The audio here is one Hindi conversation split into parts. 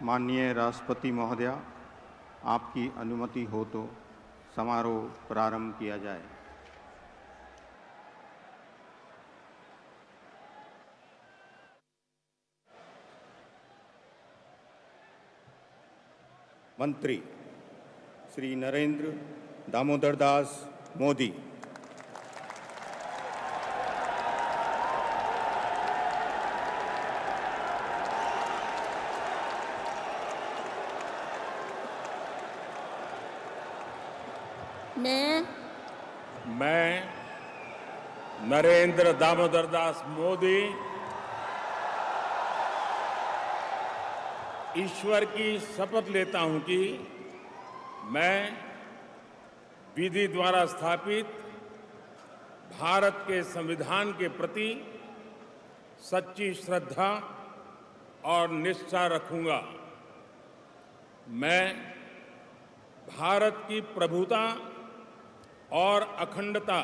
माननीय राष्ट्रपति महोदया, आपकी अनुमति हो तो समारोह प्रारंभ किया जाए। मंत्री श्री नरेंद्र दामोदर दास मोदी। मैं नरेंद्र दामोदर दास मोदी ईश्वर की शपथ लेता हूं कि मैं विधि द्वारा स्थापित भारत के संविधान के प्रति सच्ची श्रद्धा और निष्ठा रखूंगा। मैं भारत की प्रभुता और अखंडता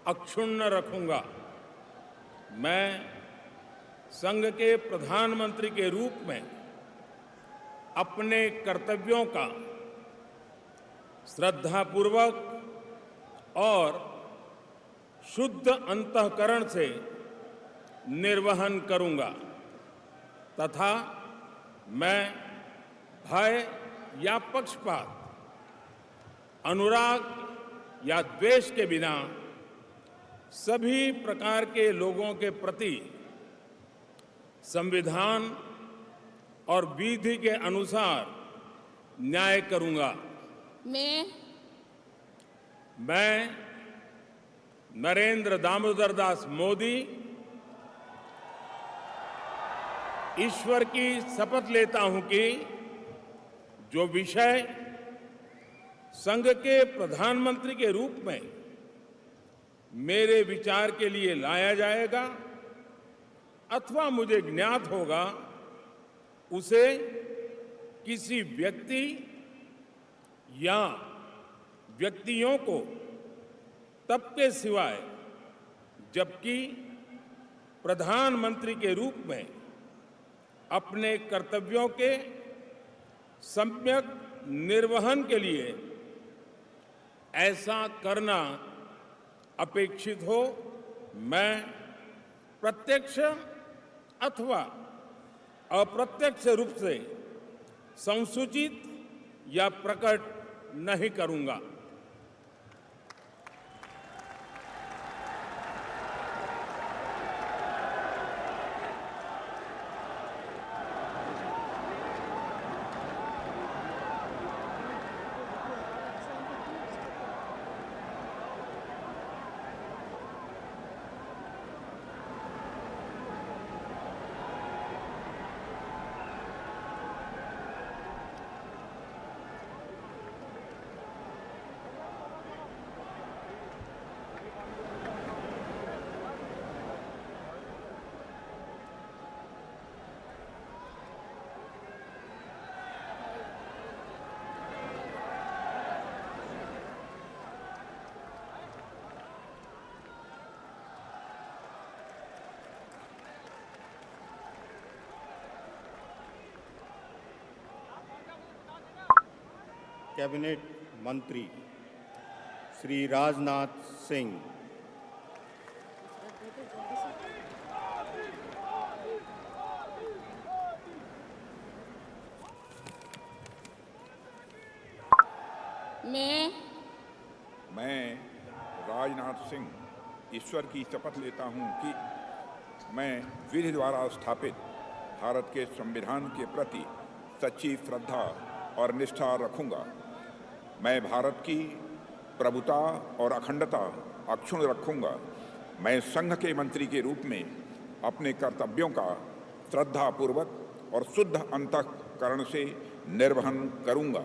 अक्षुण्ण रखूंगा। मैं संघ के प्रधानमंत्री के रूप में अपने कर्तव्यों का श्रद्धापूर्वक और शुद्ध अंतःकरण से निर्वहन करूंगा तथा मैं भय या पक्षपात, अनुराग या द्वेष के बिना सभी प्रकार के लोगों के प्रति संविधान और विधि के अनुसार न्याय करूंगा। मैं नरेंद्र दामोदर दास मोदी ईश्वर की शपथ लेता हूं कि जो विषय संघ के प्रधानमंत्री के रूप में मेरे विचार के लिए लाया जाएगा अथवा मुझे ज्ञात होगा, उसे किसी व्यक्ति या व्यक्तियों को तब के सिवाय जबकि प्रधानमंत्री के रूप में अपने कर्तव्यों के सम्यक निर्वहन के लिए ऐसा करना अपेक्षित हो, मैं प्रत्यक्ष अथवा अप्रत्यक्ष रूप से संसूचित या प्रकट नहीं करूंगा। कैबिनेट मंत्री श्री राजनाथ सिंह। मैं राजनाथ सिंह ईश्वर की शपथ लेता हूं कि मैं विधि द्वारा स्थापित भारत के संविधान के प्रति सच्ची श्रद्धा और निष्ठा रखूंगा। मैं भारत की प्रभुता और अखंडता अक्षुण्ण रखूंगा। मैं संघ के मंत्री के रूप में अपने कर्तव्यों का श्रद्धापूर्वक और शुद्ध अंतःकरण से निर्वहन करूंगा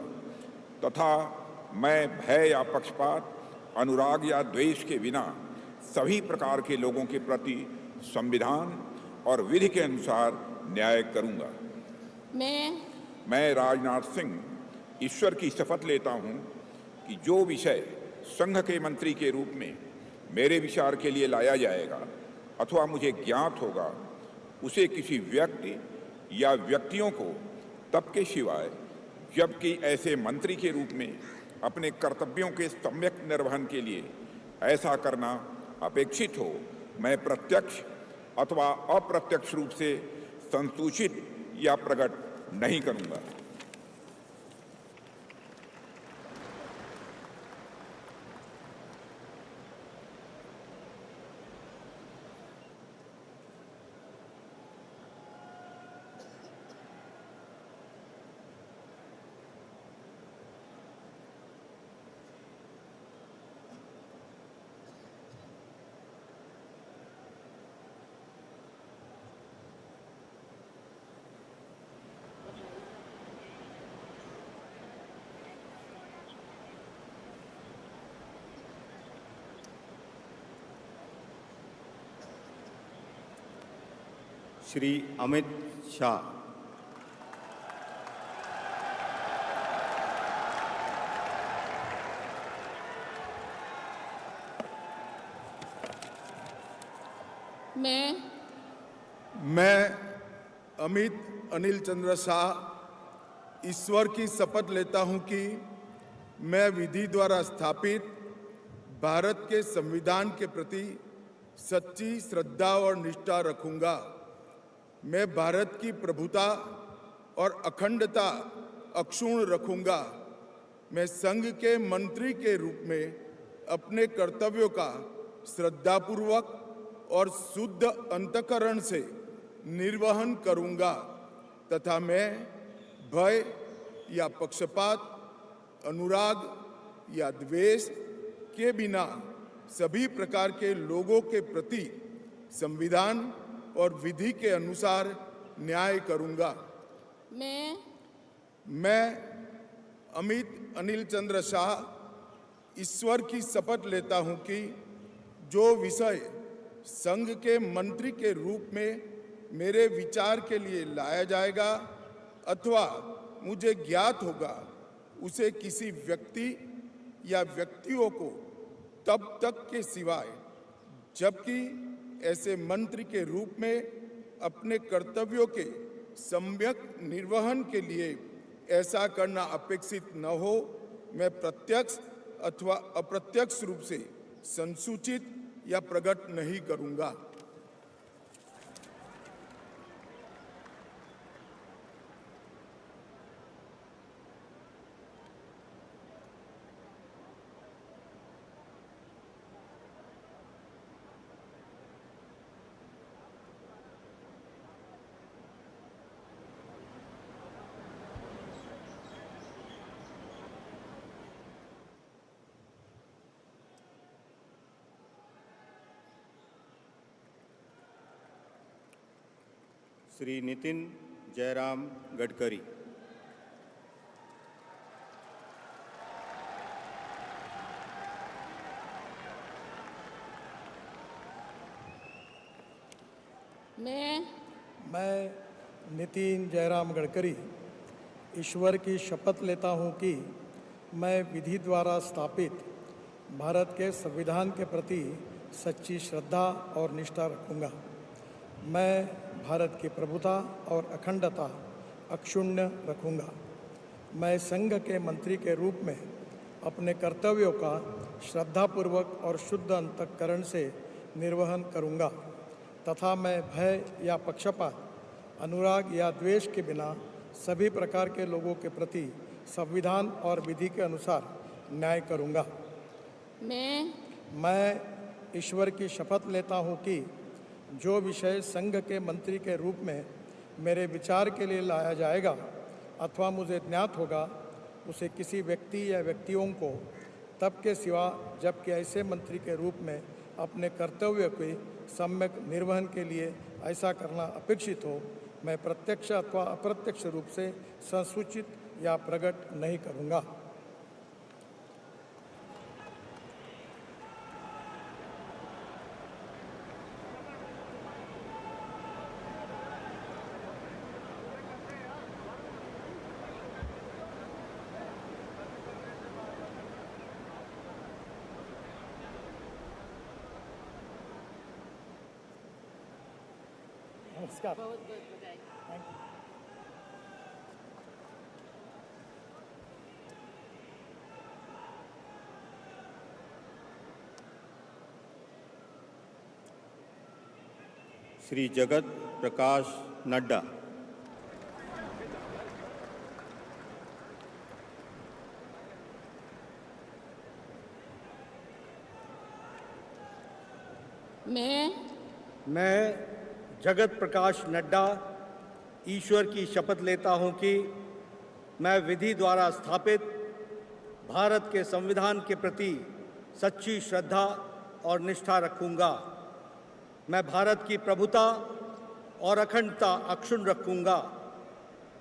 तथा मैं भय या पक्षपात, अनुराग या द्वेष के बिना सभी प्रकार के लोगों के प्रति संविधान और विधि के अनुसार न्याय करूंगा। मैं राजनाथ सिंह ईश्वर की शपथ लेता हूं कि जो विषय संघ के मंत्री के रूप में मेरे विचार के लिए लाया जाएगा अथवा मुझे ज्ञात होगा, उसे किसी व्यक्ति या व्यक्तियों को तब के सिवाय जबकि ऐसे मंत्री के रूप में अपने कर्तव्यों के सम्यक निर्वहन के लिए ऐसा करना अपेक्षित हो, मैं प्रत्यक्ष अथवा अप्रत्यक्ष रूप से संसूचित या प्रकट नहीं करूंगा। श्री अमित शाह। मैं अमित अनिल चंद्र शाह ईश्वर की शपथ लेता हूं कि मैं विधि द्वारा स्थापित भारत के संविधान के प्रति सच्ची श्रद्धा और निष्ठा रखूंगा। मैं भारत की प्रभुता और अखंडता अक्षुण्ण रखूंगा। मैं संघ के मंत्री के रूप में अपने कर्तव्यों का श्रद्धापूर्वक और शुद्ध अंतःकरण से निर्वहन करूंगा तथा मैं भय या पक्षपात, अनुराग या द्वेष के बिना सभी प्रकार के लोगों के प्रति संविधान और विधि के अनुसार न्याय करूंगा। मैं अमित अनिल चंद्र शाह ईश्वर की शपथ लेता हूं कि जो विषय संघ के मंत्री के रूप में मेरे विचार के लिए लाया जाएगा अथवा मुझे ज्ञात होगा, उसे किसी व्यक्ति या व्यक्तियों को तब तक के सिवाय जबकि ऐसे मंत्री के रूप में अपने कर्तव्यों के सम्यक निर्वहन के लिए ऐसा करना अपेक्षित न हो, मैं प्रत्यक्ष अथवा अप्रत्यक्ष रूप से संसूचित या प्रकट नहीं करूंगा। श्री नितिन जयराम गडकरी। मैं नितिन जयराम गडकरी ईश्वर की शपथ लेता हूं कि मैं विधि द्वारा स्थापित भारत के संविधान के प्रति सच्ची श्रद्धा और निष्ठा रखूंगा। मैं भारत की प्रभुता और अखंडता अक्षुण्ण रखूंगा। मैं संघ के मंत्री के रूप में अपने कर्तव्यों का श्रद्धापूर्वक और शुद्ध अंतःकरण से निर्वहन करूंगा तथा मैं भय या पक्षपात, अनुराग या द्वेष के बिना सभी प्रकार के लोगों के प्रति संविधान और विधि के अनुसार न्याय करूंगा। मैं ईश्वर की शपथ लेता हूं कि जो विषय संघ के मंत्री के रूप में मेरे विचार के लिए लाया जाएगा अथवा मुझे ज्ञात होगा, उसे किसी व्यक्ति या व्यक्तियों को तब के सिवा जबकि ऐसे मंत्री के रूप में अपने कर्तव्य के सम्यक निर्वहन के लिए ऐसा करना अपेक्षित हो, मैं प्रत्यक्ष अथवा अप्रत्यक्ष रूप से संसूचित या प्रकट नहीं करूँगा। नमस्कार। बहुत बहुत बधाई। Thank you. श्री जगत प्रकाश नड्डा। मैं जगत प्रकाश नड्डा ईश्वर की शपथ लेता हूं कि मैं विधि द्वारा स्थापित भारत के संविधान के प्रति सच्ची श्रद्धा और निष्ठा रखूंगा। मैं भारत की प्रभुता और अखंडता अक्षुण्ण रखूंगा।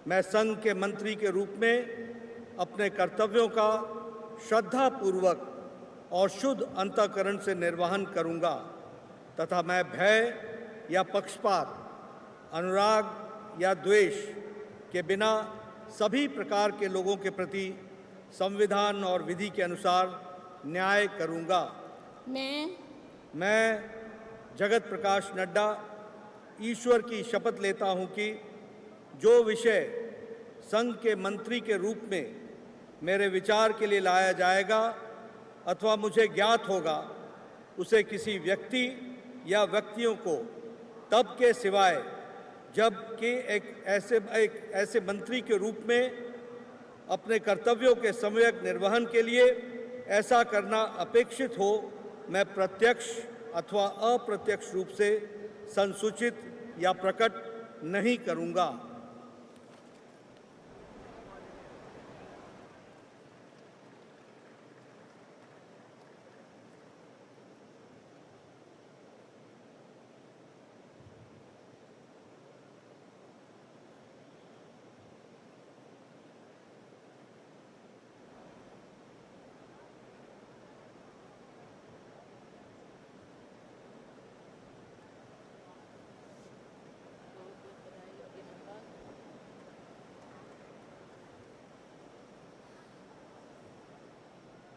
मैं संघ के मंत्री के रूप में अपने कर्तव्यों का श्रद्धापूर्वक और शुद्ध अंतःकरण से निर्वहन करूंगा तथा मैं भय या पक्षपात, अनुराग या द्वेष के बिना सभी प्रकार के लोगों के प्रति संविधान और विधि के अनुसार न्याय करूंगा। मैं जगत प्रकाश नड्डा ईश्वर की शपथ लेता हूं कि जो विषय संघ के मंत्री के रूप में मेरे विचार के लिए लाया जाएगा अथवा मुझे ज्ञात होगा, उसे किसी व्यक्ति या व्यक्तियों को तब के सिवाय जबकि एक ऐसे मंत्री के रूप में अपने कर्तव्यों के सम्यक निर्वहन के लिए ऐसा करना अपेक्षित हो, मैं प्रत्यक्ष अथवा अप्रत्यक्ष रूप से संसूचित या प्रकट नहीं करूंगा।